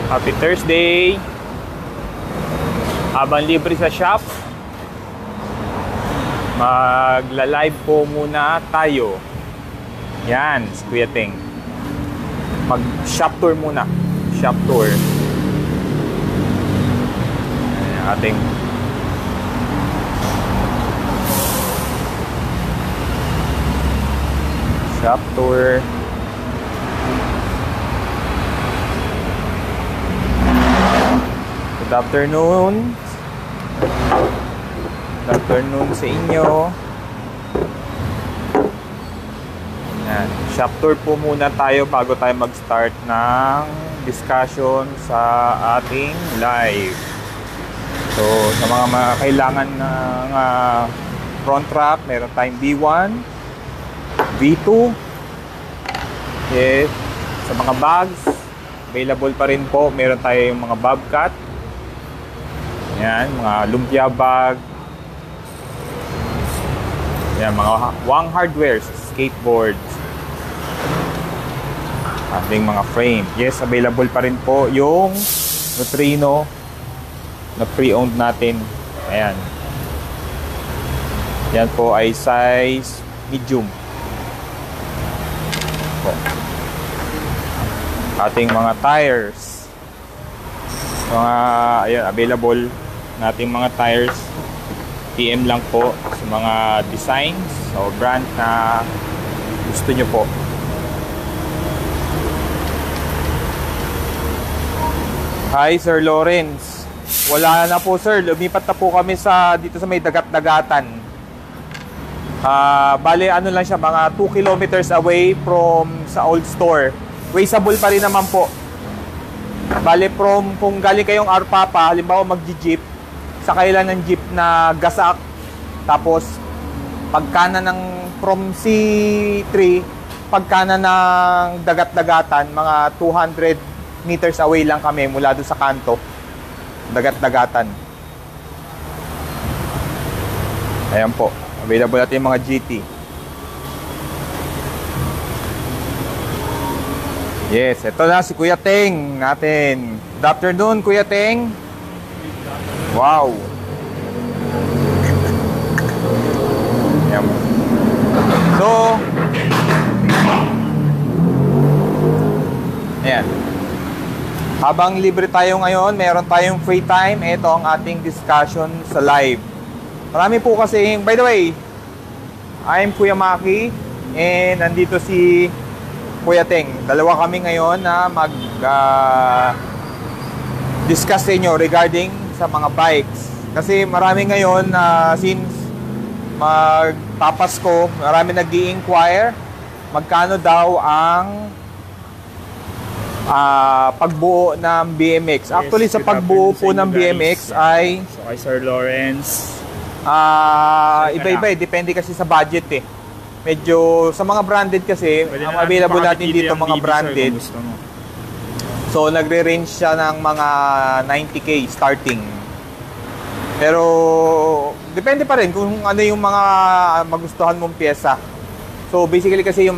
Happy Thursday. Habang libre sa shop, magla-live po muna tayo. Yan, si Kuya Teng. Mag-shop tour muna. Shop tour. Ayan, ating shop tour. Good afternoon. Good afternoon sa inyo. Yan. Shop tour po muna tayo bago tayo mag-start ng discussion sa ating live. So, sa mga kailangan ng front rack, meron tayong V1, V2. Yes. Sa mga bags, available pa rin po. Meron tayong mga bobcat. Yan, mga lumpia bag. Yan, mga Wang Hardwares, skateboards. Ating mga frame. Yes, available pa rin po yung Neutrino na pre-owned natin. Ayan. Yan po ay size medium. Po. Ating mga tires. Mga, ayan, available nating mga tires. PM lang po sa mga designs o brand na gusto nyo po. Hi Sir Lawrence. Wala na po sir, lumipat na po kami dito sa may dagat-dagatan. Bale ano lang siya, mga 2 kilometers away from sa old store. Wasteable pa rin naman po. Bale kung galing kayong Arpapa, halimbawa mag-jeep, sakay lang ng jeep na gasak, tapos pagkanan ng from C3, pagkanan ng dagat-dagatan, mga 200 meters away lang kami mula doon sa kanto, dagat-dagatan. Ayan po, available natin yung mga GT. Yes, ito na si Kuya Teng natin. Good afternoon Kuya Teng. Wow. Ayan. So, ayan. Habang libre tayo ngayon, meron tayong free time. Ito ang ating discussion sa live. Marami po kasi, by the way, I'm Kuya Maki and nandito si Kuya Teng. Dalawa kami ngayon na discuss sa inyo regarding sa mga bikes. Kasi marami ngayon since magpapasko, marami nag-i-inquire magkano daw ang pagbuo ng BMX. Actually, yes, sa pagbuo po ng BMX ay so, kay Sir Lawrence, iba-iba, depende kasi sa budget eh. Medyo sa mga branded kasi ang available natin dito mga branded. So nagre-range siya ng mga 90k starting. Pero depende pa rin kung ano yung mga magustuhan mong pyesa. So basically kasi yung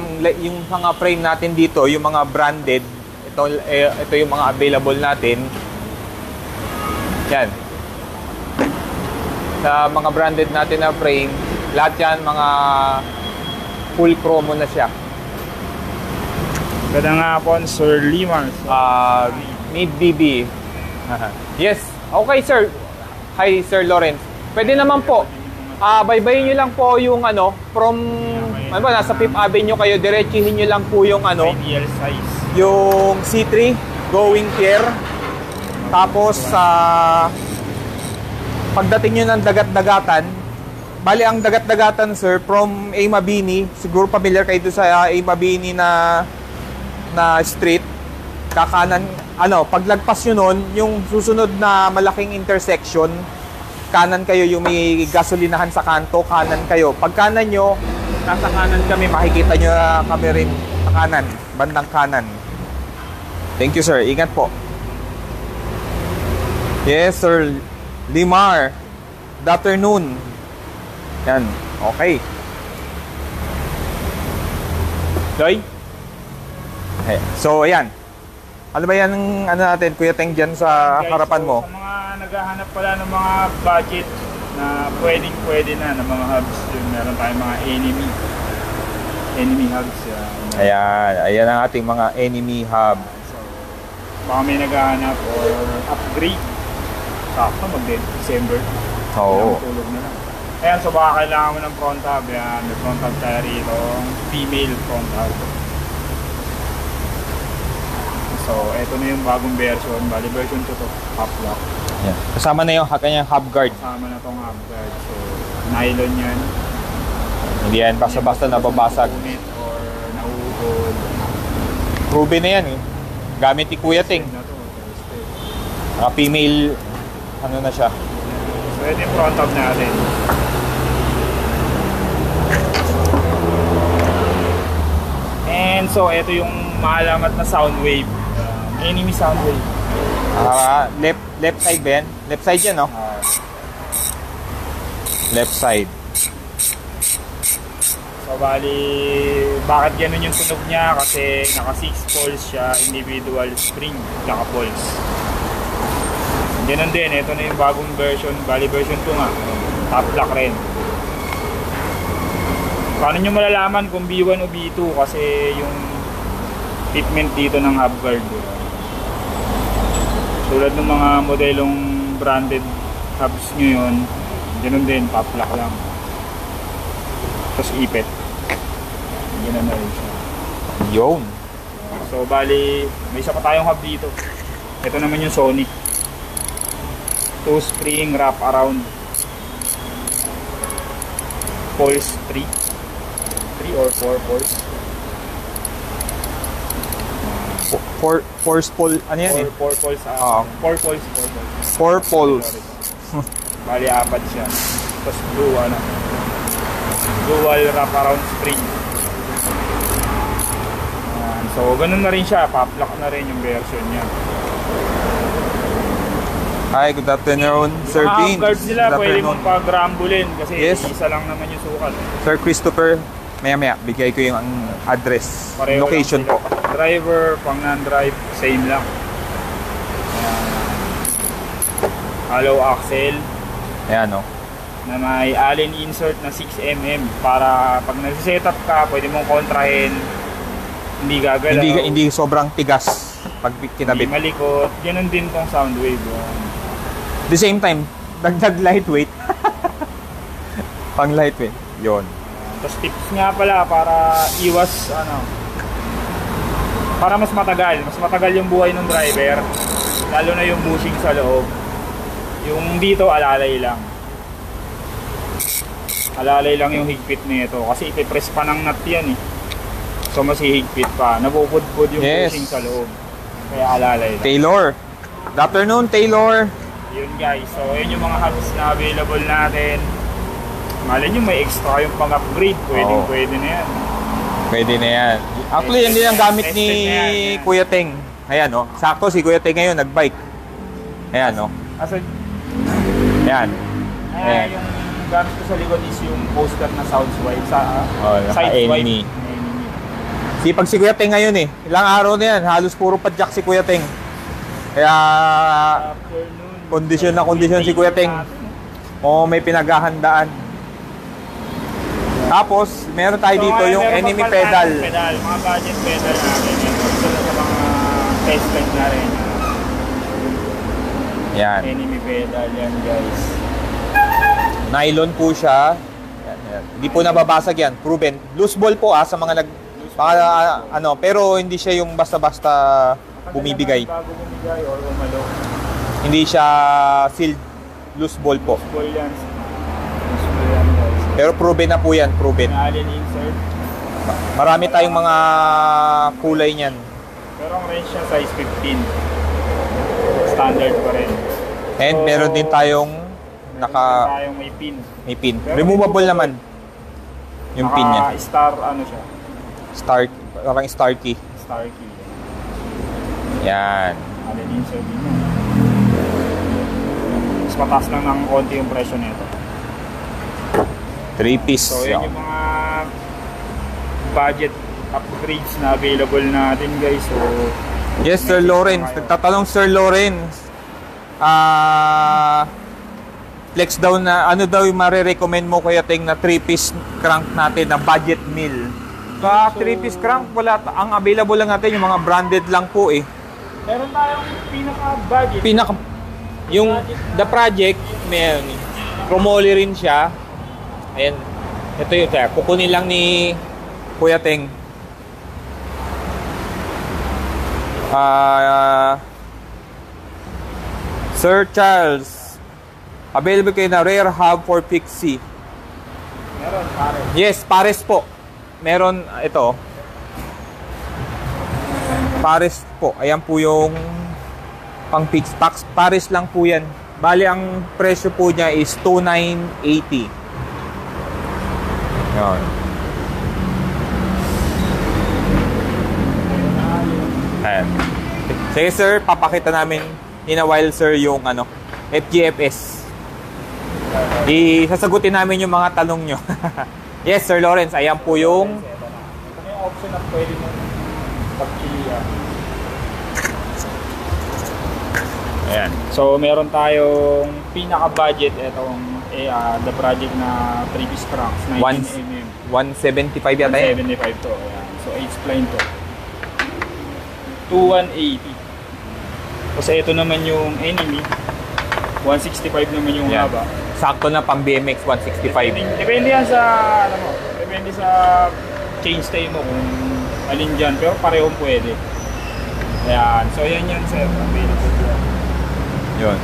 mga frame natin dito, yung mga branded, ito yung mga available natin. Yan. Sa mga branded natin na frame, lahat yan mga full chromo na siya. Ganda nga po, Sir Limar. Mid BB. Yes. Okay, sir. Hi, Sir Lawrence. Pwede naman po. Baybayin nyo lang po yung from nasa 5th Avenue kayo, diretsuhin nyo lang po yung ideal size. Yung C3 going pier. Tapos pagdating nyo ng dagat-dagatan, bali ang dagat-dagatan sir from A. Mabini, siguro familiar kayo sa A. Mabini na street, kakanan, paglagpas nyo nun, yung susunod na malaking intersection, kanan kayo, yung may gasolinahan sa kanto, kanan kayo. Pag kanan nyo, nasa kanan kami, makikita nyo kami rin sa kanan, bandang kanan. Thank you sir, ingat po. Yes Sir Limar, good afternoon. Yan, okay. Joy? Okay. So, ayan. Ano ba yan ang ano natin, Kuya Teng, dyan sa Guys, harapan so, mo? Sa mga naghahanap pala ng mga budget na pwede na ng mga hubs, yun, meron tayong mga enemy hubs. Ayan ang ating mga enemy hub. So, baka may naghahanap or upgrade. Sakto, mag-December. Oo. Tulog na lang. Ayan, so baka kailangan mo ng front hub. Yan, may front hub tayo rito. Female front hub. So, eto na yung bagong version. Bali, version 2 to. Half lock. Ayan. Kasama na yung kanyang hub guard. Kasama na tong hub guard. So, nylon yan. Hindi yan basta-basta nababasag. Punit or nahuhod. Proven na yan eh. Gamit ni Kuya Teng. Na to, tested. Mga female, ano na siya. So, ito yung front hub natin. And so, ito yung maalamat na sound wave. Enemy sound wave. Left side ba yan? Left side yan, no? Left side. So, bali, bakit ganun yung tunog niya? Kasi naka 6 poles siya, individual string, naka poles. Ganun din, ito na yung bagong version, bali version 2 nga, top lock rin. Paano nyo malalaman kung B1 o B2? Kasi yung fitment dito ng hub guard. Tulad ng mga modelong branded hubs nyo yun, ganun din, top lock lang. Tapos ipit. Ganun na rin siya. Yun. So bali, may isa pa tayong hub dito. Ito naman yung Sonic. 2 spring wrap around. Poles 3 or 4 poles. Forceful, ano yan eh? 4 poles. 4 poles. 4 poles. Bali, 4 siya. Tapos dual wrap around spring. So ganun na rin siya, pop-lock na rin yung version niya. Hi, good afternoon, Sir Bean. Mga guards nila, Good pwede afternoon. mong pag-rambulin kasi Yes. isa lang naman yung sukat. Sir Christopher, maya bigay ko yung address, Pareho location lang po. sila. Driver, pang non-drive, same lang. Hollow axle Ayan, no? na may Allen insert na 6mm para pag nag-setup ka, pwede mong kontrahin, hindi gagalaw, Hindi sobrang tigas pag hindi kinabit. malikot. Ganun din tong sound wave. The same time, dagdag lightweight. Pang lightweight. Yon. Tapos tips nga pala para iwas para mas matagal yung buhay ng driver, lalo na yung bushing sa loob. Yung dito alalay lang yung higpit nito kasi ipipress pa ng nut yan eh. So mas hihigpit pa, nabubudbud yung Yes. bushing sa loob, kaya alalay lang. Taylor. Good afternoon, Taylor. Yun guys, so yun yung mga hubs na available natin. Malay nyo may extra yung pang-upgrade, pwede na yan. Pwede na yan. Actually, yan din ang gamit ni Kuya Teng. Ayan, no? Sakto si Kuya Teng ngayon, nag-bike. Ayan, no? Asa, Ayan. yung gamit ko sa likod is yung poster na sound swipe sa side swipe. enemy. Sipag si Kuya Teng ngayon eh. Ilang araw na yan, halos puro padjak si Kuya Teng. Kaya kondisyon na kondisyon si Kuya Teng. May pinaghahandaan. Tapos, meron tayo dito yung meron enemy pa pala pedal. tayong mga gadget pedal natin. Ito sa mga test bed na rin. Yan. Enemy pedal yan guys. Nylon po siya. Yan. Hindi po nababasag yan. Proven. Loose ball po sa mga pero hindi siya yung basta-basta bumibigay. Bago bumigay or umalo. Hindi siya sealed. Loose ball po. Loose ball yan. Loose ball yan guys. Pero proven na po yan. Proven. Allen insert. Marami tayong mga kulay niyan. Pero ang range siya size 15. Standard pa rin. And So, meron din tayong tayong may pin. may pin. Removable naman yung pin niya. Star siya. Parang star key. Star key. Yan. Allen insert din yun. Mas mataas lang ng konti yung presyo nito. 3-piece. So yun yung mga budget upgrades na available natin guys. So Yes, Sir Lawrence. Nagtatanong Sir Lawrence. Flex daw na, ano daw yung marirecommend mo, Kuya Teng, na 3-piece crank natin na budget meal? Sa 3-piece crank, wala. Ang available lang natin, yung mga branded lang po eh. Meron tayong pinaka-budget. Yung The Project, may Chromoly rin siya. Ayan. Ito yun, kaya kukunin lang ni Kuya Teng. Sir Charles, available kayo na rare hub for Pixie. Meron, pare. Yes, pares po. Meron, ito. Pares po. Ayan po yung pang Pix. Pares lang po yan. Bali, ang presyo po niya is 2,980. Yan. Ayan. Sige sir, papakita namin in a while sir yung FGFS. Sasagutin namin yung mga tanong nyo. Yes Sir Lawrence, ayan po yung Ito yung option na pwede mong pagpilian. Ayan. So meron tayong pinaka-budget itong The Project na 3-piece cranks 19mm. 175 yata yun. 175 to. Ayan. So H-spline to. 2,180. Kasi ito naman yung enemy. 165 naman yung Yan. haba. Sakto na pang BMX 165. Depende yan sa depende sa change time mo kung alin dyan. Pero parehong pwede. Ayan. So yan yan sir. Available yan. Yun.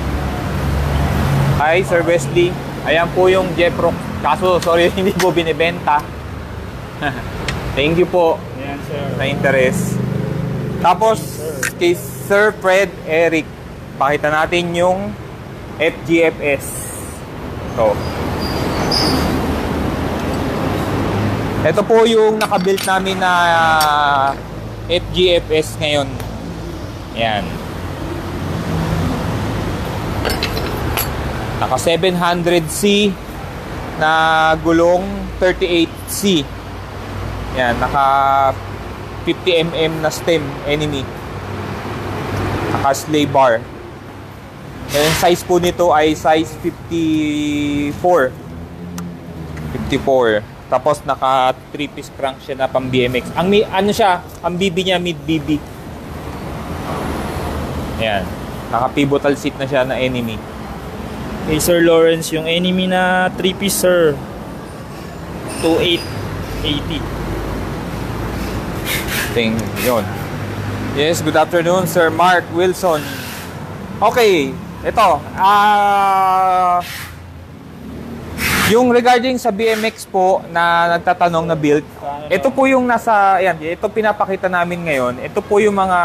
Hi Sir Wesley. Ayan po yung Jeffrock. Kaso sorry hindi po binibenta. Thank you po Ayan sir. sa interest. Tapos kay Sir Fred Eric, pakita natin yung FGFS. So, ito po yung nakabuild namin na FGFS ngayon. Yan. Naka 700C na gulong 38C. Yan, naka 50mm na stem enemy. Naka sleigh bar. Yung size po nito ay size 54. Tapos naka 3-piece crank siya na pang BMX. Ang ang BB niya mid BB. Ayan. Naka pivotal seat na siya na enemy. Hey Sir Lawrence, yung enemy na 3-piece sir. 2,880. Yun. Yes, good afternoon Sir Mark Wilson. Okay, ito. Yung regarding sa BMX po na nagtatanong na build, ito po yung ito pinapakita namin ngayon. Ito po yung mga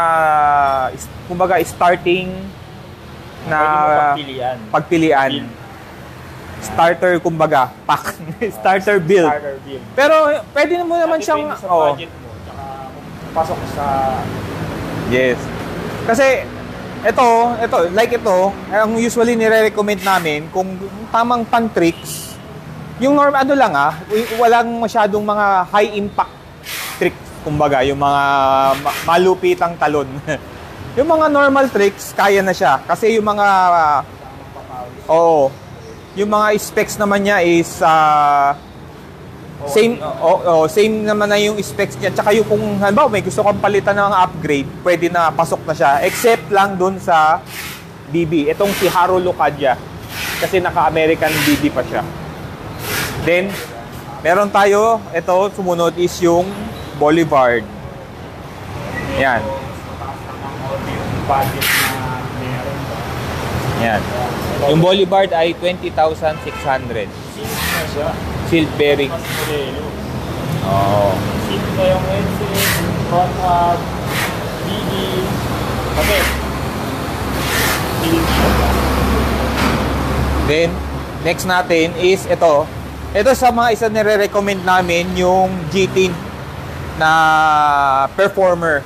kumbaga starting na pagpilian. Starter kumbaga, pack. Starter build. Pero pwede mo naman siyang budget mo, tsaka pasok sa yes. Kasi ito, ang usually nire-recommend namin kung tamang pan-tricks, yung normal walang masyadong mga high impact tricks, kumbaga, yung mga malupitang talon. Yung mga normal tricks, kaya na siya. Kasi yung mga yung mga specs naman niya is same naman na yung specs niya. Tsaka yung kung halimbawa may gusto kang palitan ng upgrade, pwede na pasok na siya. Except lang dun sa BB. Itong si Haro Lucadia. Kasi naka-American BB pa siya. Then, meron tayo, ito, sumunod is yung Boulevard. Yan. Yan. Yung Boulevard ay 20,600. Sealed bearing. Oo. Sealed na yung engine, front hub, BD, kapit. Then, next natin is ito. Ito sa mga isa nire-recommend namin yung GT na Performer.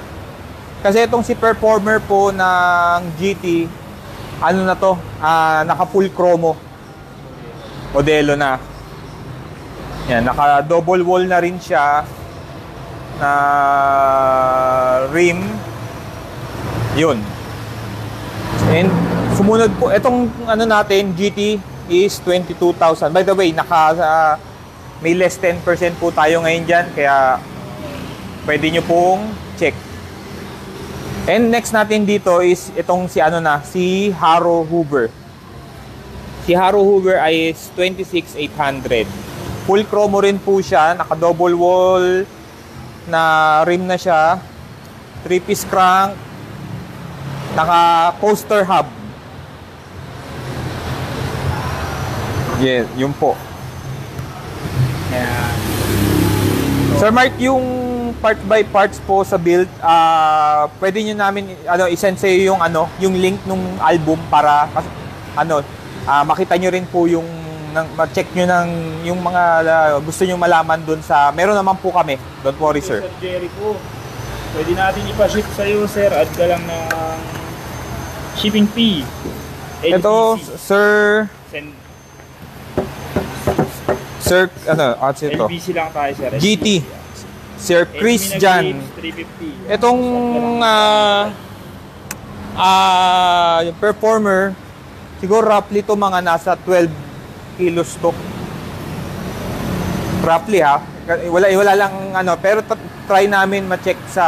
Kasi itong si Performer po ng GT, naka full chromo modelo na. Yan, naka double wall na rin siya na rim. Yun. And sumunod po, itong ano natin, GT is 22,000. By the way, may less 10% po tayo ngayon dyan, kaya pwede nyo pong check. And next natin dito is itong si Haro Hoover. Si Haro Hoover ay 26,800. Full chromo rin po siya, naka double wall na rim na siya, 3-piece crank, naka coaster hub. Yeah, yun po. Yeah. Sir Mark, yung part by parts po sa build, pwede nyo namin i-send sa iyo yung link nung album para makita nyo rin po yung ma-check nyo yung mga gusto nyo malaman dun sa, meron naman po kami. Don't worry, sir. Sir Jericho, pwede natin ipa-ship sa iyo, sir. Add ka lang ng shipping fee. LBC. Ito, sir. Sir, ito? LBC lang tayo, sir. GT. Sir Chris Jan. 350. Itong yung performer, siguro roughly to mga nasa 12 kilos to. Roughly ha. Wala lang pero try namin ma-check sa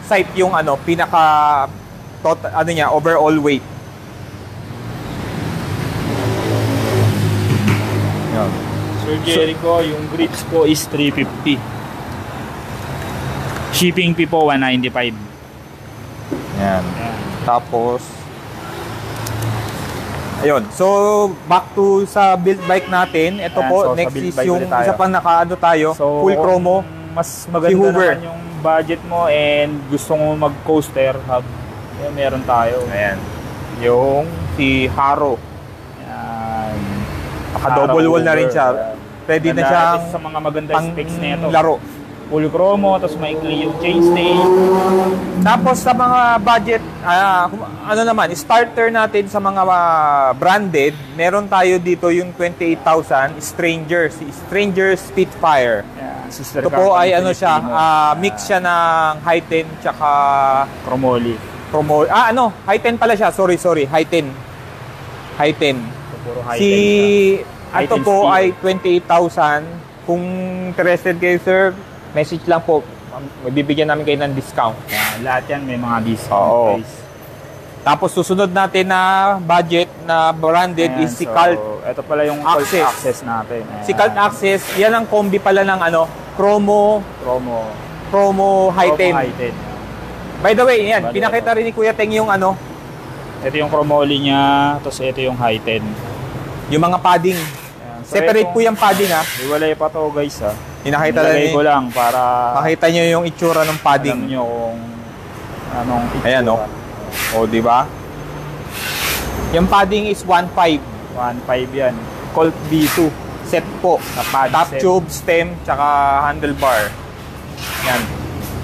site yung pinaka overall weight. Yan. Sir Jericho, yung grips ko is 350. Shipping fee po 195. Yan. Tapos ayun. So back to sa build bike natin. Ito Ayan, po, so, next is yung tayo. isa pang tayo, So, full chromo. Mas maganda Si Hoover. naman yung budget mo and gusto mo mag-coaster hub. Yan, meron tayo. Ayan. Yung si Haro. Yan. Naka-double wall na rin siya. Pwede na siyang sa mga maganda specs nito. laro. Full chromo, tapos maikli yung chainstay. Tapos sa mga budget, starter natin sa mga branded, meron tayo dito yung 28,000 Stranger Spitfire. Yeah, sister Ito po ay company mix siya ng Hi-10 tsaka Chromoly. Hi-10 pala siya. Sorry, Hi-10. Hi-10. So, puro Hi-10 Ito Hi-10 po steel. ay 28,000. Kung interested kayo, sir, message lang po. Bibigyan namin kayo ng discount. Lahat yan may mga discount Oo. price. Tapos susunod natin na budget na branded Ayan, is si so, Cult. ito pala yung Access. Cult Access natin. Ayan. Si Cult Access, yan ang kombi pala ng Chromo Hi-10. Hi-10. By the way, yan, Bale, pinakita rin ni Kuya Teng yung Ito yung Chromoly niya, tapos ito yung Hi-10. yung mga padding. Ayan. So, Separate po yung padding ha. Iwalay pa to guys ha. Pinakita Nilagay ko lang lang para makita nyo yung itsura ng alam padding. nyo kung anong itsura. Ayan o, di ba? Yung padding is 1.5. 1.5 yan. Colt V2 set po. Na pad Top set. tube, stem, tsaka handlebar. Yan.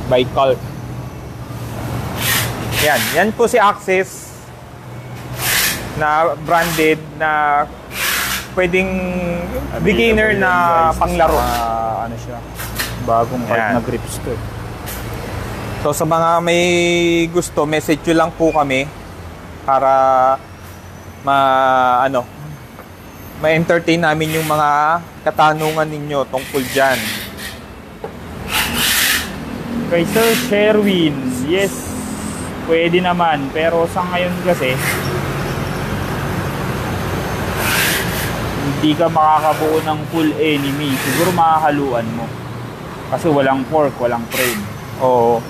By Colt. Yan po si Access na branded na pwedeng beginner na panglaro. Ano siya? Bagong part Ayan. na grips to. So sa mga may gusto, message nyo lang po kami para ma-entertain namin yung mga katanungan ninyo tungkol dyan. Kay Sir Sherwin, yes, pwede naman. Pero sa ngayon kasi, hindi ka makakabuo ng full enemy. Siguro makakaluan mo. Kasi walang fork, walang frame. Oo.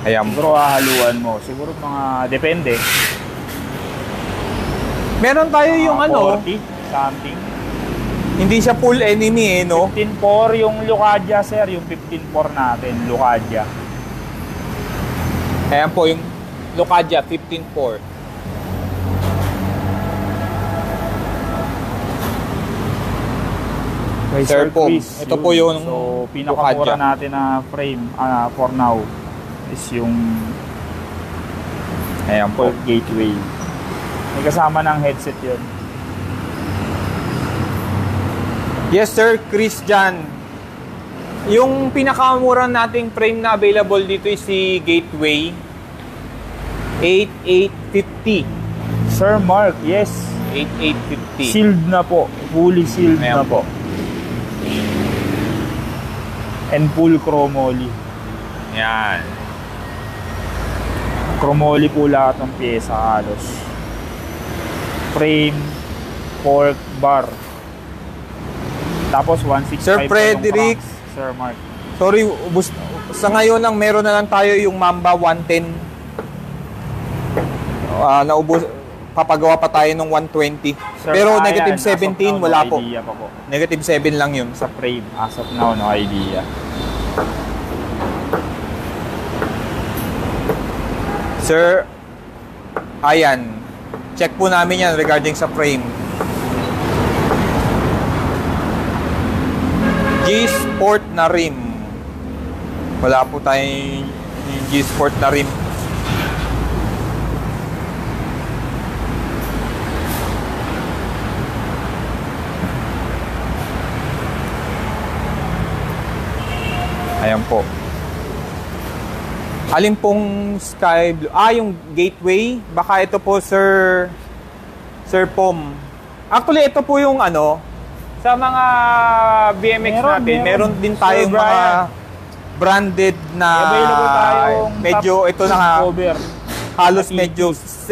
Ayan. Siguro hahaluan mo. Siguro mga, depende. Meron tayo yung Mga 40, something. hindi siya full enemy no? 15.4 yung Lucadia, sir. Yung 15.4 natin, Lucadia. Ayan po yung Lucadia 15.4. Kay Sir Pom, Chris, ito po yung So, pinakamura Lucadia. natin na frame for now is yung Ayan po. Colt Gateway. May kasama ng headset yun. Yes sir, Chris Jan. Yung pinakamura nating frame na available dito is si Gateway 8850. Sir Mark, yes. 8850. Sealed na po. Fully sealed Ayan na po. And full chromoly. Yan. Chromoly po lahat ng pyesa halos. Frame, fork, bar. Tapos 165 Sir pa yung Frederick. cranks, Sir Mark. Sorry, sa ngayon lang meron na lang tayo yung Mamba 110. Naubos, papagawa pa tayo ng 120. Sir, Pero ayan, negative as of 17, now, wala no po. idea pa po. Negative 7 lang yun. Sa frame, as of now, no idea. Sir, ayan. Check po namin yan regarding sa frame. G-Sport na rim. Wala po tayong G-Sport na rim. Ayan po. Alin pong sky blue? Yung Gateway. Baka ito po, Sir Pom. Actually, ito po yung sa mga BMX natin, meron din tayong Sir mga Brian, branded na available tayong medyo top ito na cover. halos na medyo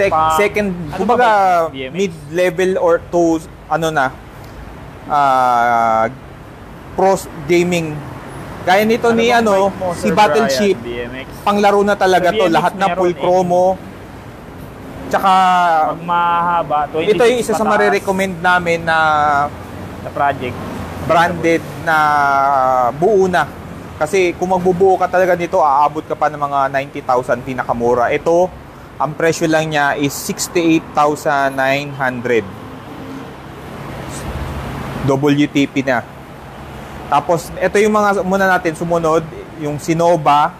pa- second, ano kumbaga ba ba? BMX? mid-level or to pro gaming. Gaya nito ni bang bike mo, si Sir Battleship, Brian? BMX. panglaro na talaga Sa to, BMX lahat na full meron chromo. Tsaka Pag mahaba, 26 ito yung isa sa pataas marirecommend namin na na project. branded na buo na. Kasi kung magbubuo ka talaga nito, aabot ka pa ng mga 90,000 pinakamura. Ito, ang presyo lang niya is 68,900. WTP na. Tapos, ito yung mga muna natin sumunod, yung Sinova.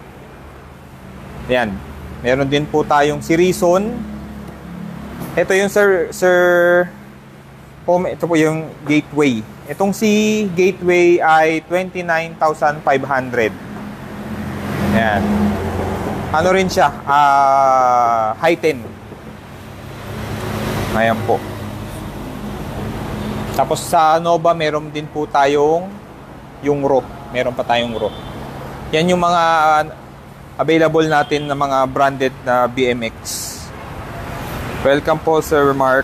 Yan. Meron din po tayong si Reason. Ito yung ito po yung Gateway. Itong si Gateway ay 29,500. Yan. Ano rin siya? High 10. Ayan po. Tapos sa Nova, meron din po tayong yung Raw. Meron pa tayong Raw. Yan yung mga available natin na mga branded na BMX. Welcome po, Sir Mark.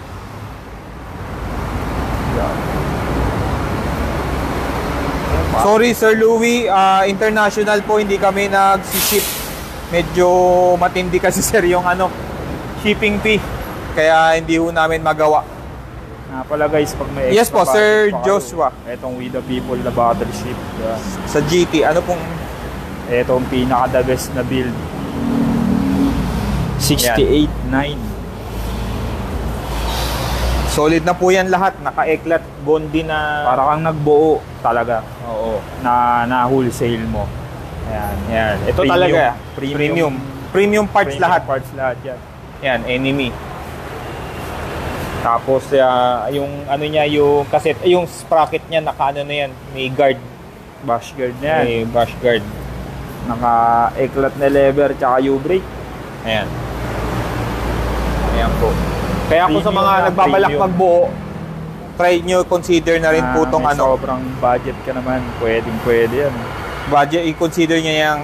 Sorry, Sir Louie. International po, hindi kami nag-ship. Medyo matindi kasi, sir, yung shipping fee. Kaya hindi po namin magawa. Pala guys, pag may Yes po, extra Sir budget pa kayo, Joshua. Etong We The People na Battleship. Yan. Sa GT, ano pong... Etong pinaka the best na build. 68.9. Solid na po yan lahat. Naka-eklat, bondi na... Para kang nagbuo talaga. Oo. Na wholesale mo. Ayan. Yan. Ito Premium. talaga. Premium. Premium parts Premium lahat. parts lahat yan. Yan, enemy. Tapos yung niya, yung cassette, yung sprocket niya naka na yan, may guard, Bash guard na yan. may bash guard. Naka-eklat na lever tsaka U-brake. Ayan. Ayan po. Kaya kung sa Premium mga na, nagbabalak premium. magbuo, try nyo consider na rin po tong may sobrang budget ka naman, pwede yan. budget, i-consider nyo yung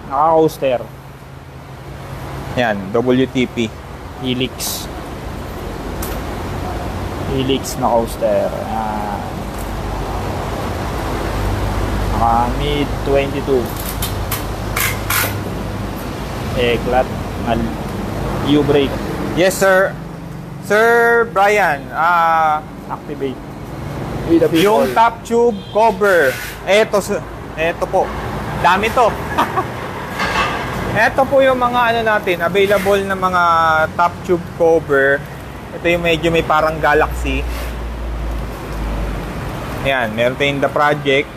Naka-coaster. yan, WTP. Helix na coaster. Naka mid 22. Eklat U-brake. Yes, sir. Sir Brian, Activate. yung top tube cover, eto po. Dami to. Eto po yung mga natin, available na mga top tube cover. Ito yung medyo may parang Galaxy. Ayan, meron tayong The Project.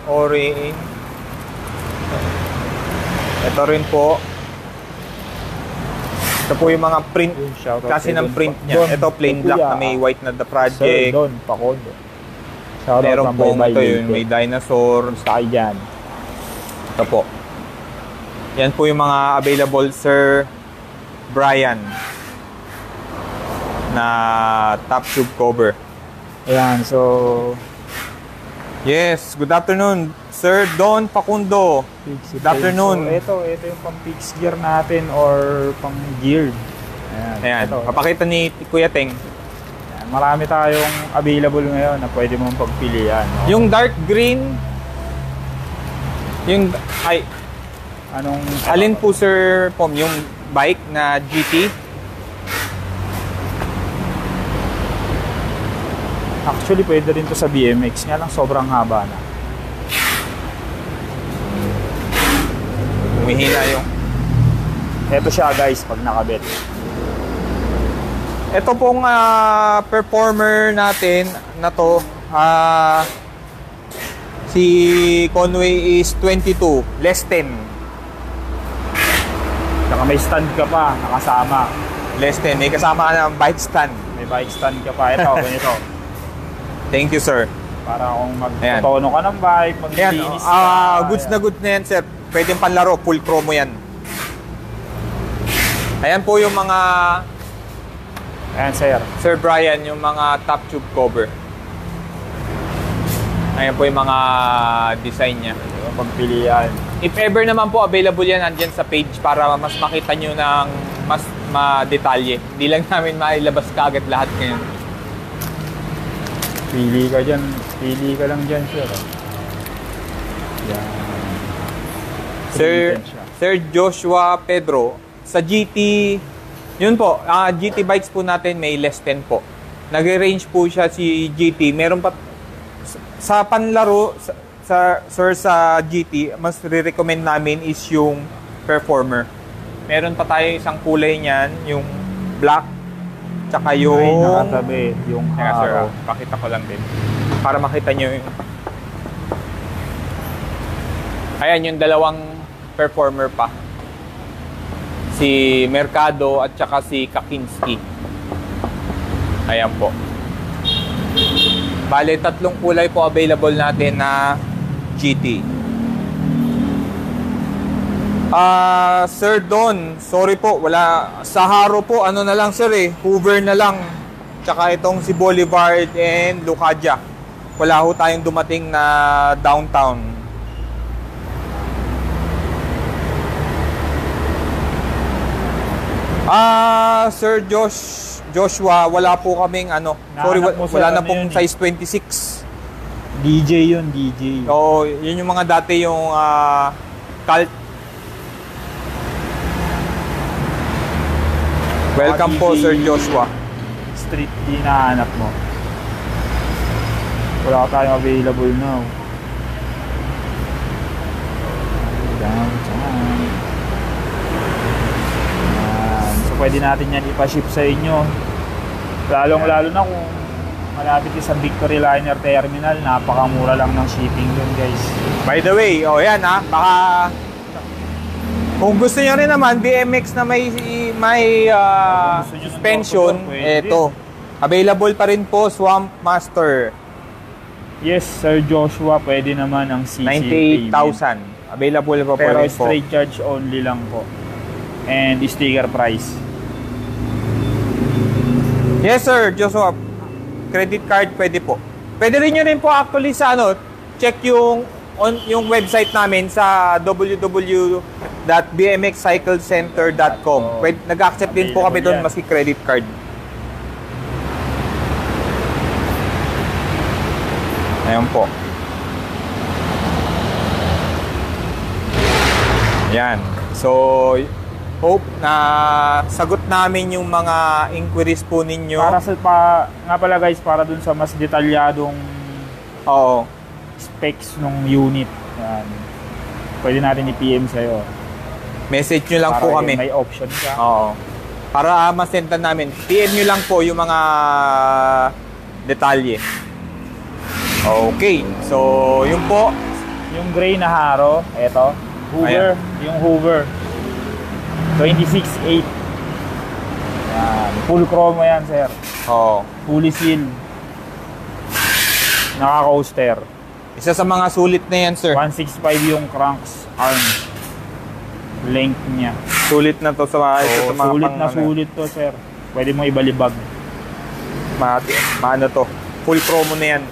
Ori. Ito rin po. Ito po yung mga print. Kasi ng print niya. Ito plain black na may white na The Project. Sir Don, Pakodo. Shoutout Meron ng pong Bye Bye ito yun, Leyte. may dinosaur. Basta kayo dyan. Ito po. Yan po yung mga available, Sir Brian, na top tube cover. Ayan, so... Yes, good afternoon, Sir Don Facundo. Good afternoon. So, ito yung pang fixed gear natin or pang geared. Ayan, Ito. papakita ni Kuya Teng. Ayan, marami tayong available ngayon na pwede mong pagpilian. No? Yung dark green, yung, ay, Anong... alin po Sir Pom, yung bike na GT? Actually, pwede rin to sa BMX. Nga lang, sobrang haba na. Humihina yung... Ito siya guys, pag nakabit. Ito pong performer natin na to, si Conway is 22, less 10. Saka may stand ka pa, nakasama. Less 10, may kasama ka ng bike stand. May bike stand ka pa. Ito, ganito. Thank you, sir. Para kung Ayan. magtotono ka ng bike, Ayan, maglinis ka. goods na goods na yan, sir. Pwedeng panlaro, full chromo yan. Ayan po yung mga, Ayan, sir. Sir Brian, yung mga top tube cover. Ayan po yung mga design niya. Yung pagpilian. If ever naman po available yan, andyan sa page para mas makita nyo ng mas ma-detalye. Hindi lang namin mailabas kaagad lahat ngayon. Pili ka dyan. Pili ka lang dyan, sir. Yan. Sir Joshua Pedro, sa GT, yun po, GT bikes po natin may less 10 po. Nag-range po siya si GT. Meron pa, sa panlaro, sa GT, mas re-recommend namin is yung Performer. Meron pa tayo isang kulay niyan, yung black, tsaka yung... Ay, nakatabi. Yung Teka, sir, araw. pakita ko lang din. Para makita nyo yung... Ayan, yung dalawang Performer pa. Si Mercado at saka si Kakinski. Ayan po. Bale, tatlong kulay po available natin na GT. Sir Don, sorry po, wala. Sa Haro po, ano na lang sir Hoover na lang. Tsaka itong si Boulevard and Lucadia. Wala ho tayong dumating na downtown. Sir Joshua, wala po kaming sorry, Nahanap mo, sir, wala na ano pong yun size 26. DJ yun, DJ. Oo, yun yung mga dati yung cult. Welcome po, DJ. Sir Joshua. Street hinahanap mo. Wala tayong available now. Downtown. So pwede natin yan ipaship sa inyo. Lalong-lalo na kung malapit sa Victory Liner Terminal, napakamura lang ng shipping dun, guys. By the way, yan baka kung gusto niyo rin naman BMX na may gusto nyo ng suspension, motor, pwede eto. Available pa rin po Swamp Master. Yes, Sir Joshua, pwede naman ang CC 98,000. Available pa po pero rin po. straight charge only lang po. And sticker price. Yes, Sir Joshua. Credit card pwede po. Pwede rin nyo rin po actually sa check yung website namin sa www.bmxcyclecenter.com. Nag-accept din po kami doon maski credit card. Ayan po. Yan. So, hope na sagot namin yung mga inquiries po ninyo. Para nga pala guys, para dun sa mas detalyadong specs ng unit. Yan. Pwede natin i-PM sa'yo. Message nyo lang para po kami. May option ka. Oo. Para masendan namin. PM nyo lang po yung mga detalye. Okay. So, yun po. Yung gray na Haro, eto. Hoover. Yung Hoover. 26.8. Yan. Full chromo yan, sir. Oo. Fully seal. Naka-coaster. Isa sa mga sulit na yan, sir. 165 yung cranks arm. Length niya. Sulit na to sa mga, isa sa mga Sulit na sulit to, sir. Pwede mo ibalibag. Maano to. Full promo na yan.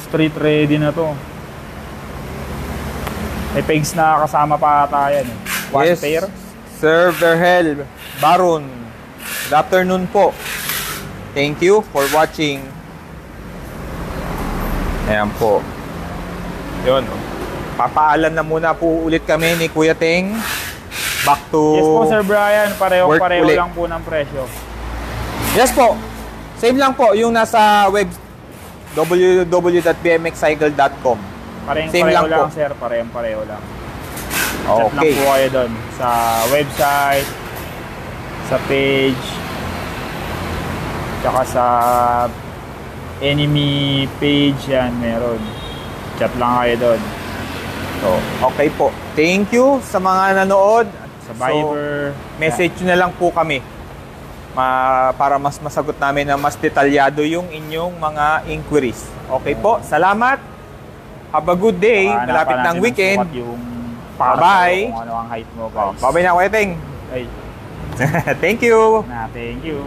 Street ready na to. May pegs na kasama pa ata yan. One Yes. pair. Sir Verhel Baron. Good afternoon po. Thank you for watching. Ayan po. Yun. Papaalam na muna po ulit kami ni Kuya Teng. Back to... Yes po, Sir Brian. Pareho ulit. lang po ng presyo. Yes po. Same lang po yung nasa web www.bmxcycle.com. Same Pareho lang lang, po. sir. Pareho lang. Chat lang Okay. po kayo doon. Sa website, sa page, tsaka sa enemy page yan, meron. Chat lang kayo doon. So, okay po. Thank you sa mga nanood. Sa Viber. Message nyo na lang po kami para mas masagot namin na mas detalyado yung inyong mga inquiries. Okay po, salamat. Have a good day. Baka Malapit hanapan ng natin weekend. sukat yung Bye-bye. Kung ano ang height mo, guys. Babay na, Kuya Teng. Ay, Thank you. thank you.